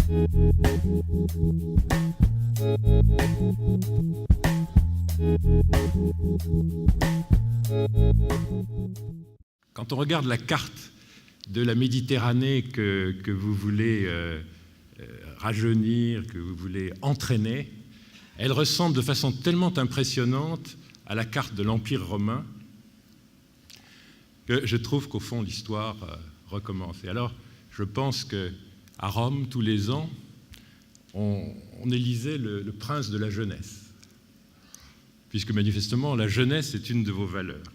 Quand on regarde la carte de la Méditerranée que vous voulez rajeunir, que vous voulez entraîner, elle ressemble de façon tellement impressionnante à la carte de l'Empire romain que je trouve qu'au fond l'histoire recommence. Et alors, je pense qu'à Rome, tous les ans, on élisait le prince de la jeunesse, puisque manifestement la jeunesse est une de vos valeurs.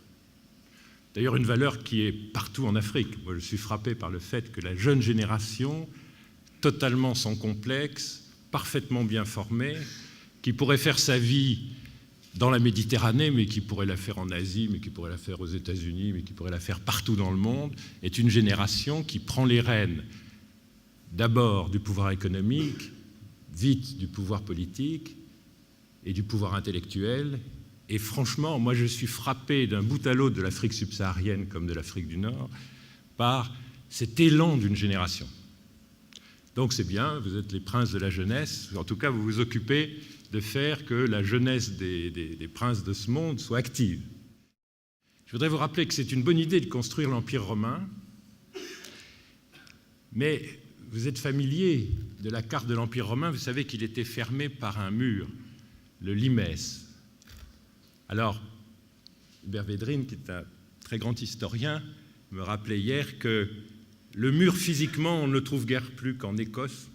D'ailleurs, une valeur qui est partout en Afrique. Moi, je suis frappé par le fait que la jeune génération, totalement sans complexe, parfaitement bien formée, qui pourrait faire sa vie dans la Méditerranée, mais qui pourrait la faire en Asie, mais qui pourrait la faire aux États-Unis, mais qui pourrait la faire partout dans le monde, est une génération qui prend les rênes d'abord du pouvoir économique, vite du pouvoir politique et du pouvoir intellectuel. Et franchement, moi je suis frappé d'un bout à l'autre de l'Afrique subsaharienne comme de l'Afrique du Nord par cet élan d'une génération. Donc c'est bien, vous êtes les princes de la jeunesse, en tout cas vous vous occupez de faire que la jeunesse des princes de ce monde soit active. Je voudrais vous rappeler que c'est une bonne idée de construire l'Empire romain, mais vous êtes familier de la carte de l'Empire romain, vous savez qu'il était fermé par un mur, le limès. Alors, Hubert Védrine, qui est un très grand historien, me rappelait hier que le mur, physiquement, on ne le trouve guère plus qu'en Écosse,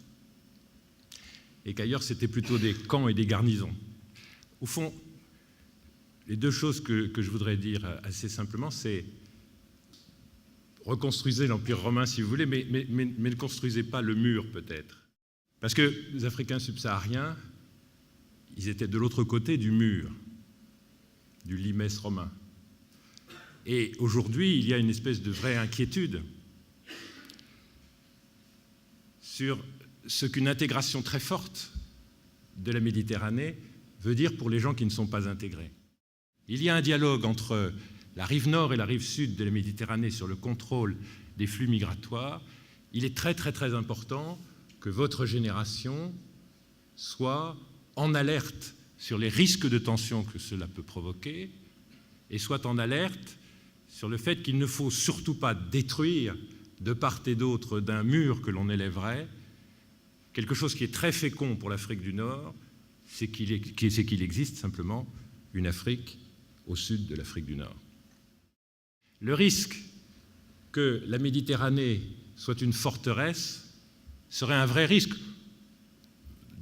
et qu'ailleurs, c'était plutôt des camps et des garnisons. Au fond, les deux choses que je voudrais dire assez simplement, c'est reconstruisez l'Empire romain si vous voulez, mais ne construisez pas le mur, peut-être. Parce que les Africains subsahariens, ils étaient de l'autre côté du mur, du limès romain. Et aujourd'hui, il y a une espèce de vraie inquiétude sur ce qu'une intégration très forte de la Méditerranée veut dire pour les gens qui ne sont pas intégrés. Il y a un dialogue entre la rive nord et la rive sud de la Méditerranée sur le contrôle des flux migratoires. Il est très, très, très important que votre génération soit en alerte sur les risques de tension que cela peut provoquer et soit en alerte sur le fait qu'il ne faut surtout pas détruire de part et d'autre d'un mur que l'on élèverait quelque chose qui est très fécond pour l'Afrique du Nord, c'est qu'il existe simplement une Afrique au sud de l'Afrique du Nord. Le risque que la Méditerranée soit une forteresse serait un vrai risque,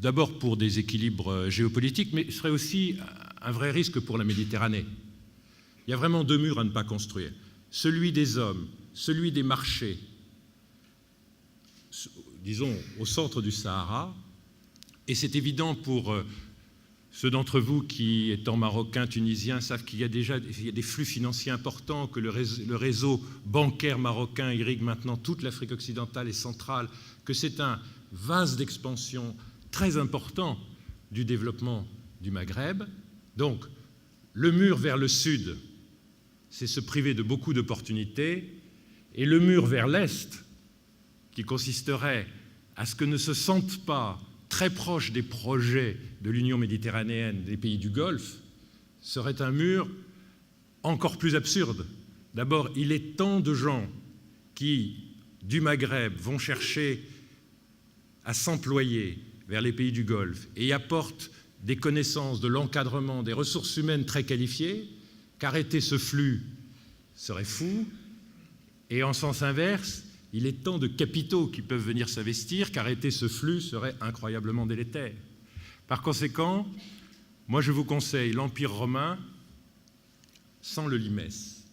d'abord pour des équilibres géopolitiques, mais serait aussi un vrai risque pour la Méditerranée. Il y a vraiment deux murs à ne pas construire. Celui des hommes, celui des marchés, disons au centre du Sahara, et c'est évident pour ceux d'entre vous qui, étant marocains, tunisiens, savent qu'il y a déjà des flux financiers importants, que le réseau bancaire marocain irrigue maintenant toute l'Afrique occidentale et centrale, que c'est un vase d'expansion très important du développement du Maghreb. Donc, le mur vers le sud, c'est se priver de beaucoup d'opportunités, et le mur vers l'est, qui consisterait à ce que ne se sentent pas très proches des projets de l'Union méditerranéenne des pays du Golfe, serait un mur encore plus absurde. D'abord, il est tant de gens qui, du Maghreb, vont chercher à s'employer vers les pays du Golfe et y apportent des connaissances, de l'encadrement, des ressources humaines très qualifiées, qu'arrêter ce flux serait fou. Et en sens inverse, il est tant de capitaux qui peuvent venir s'investir qu'arrêter ce flux serait incroyablement délétère. Par conséquent, moi je vous conseille l'Empire romain sans le limès.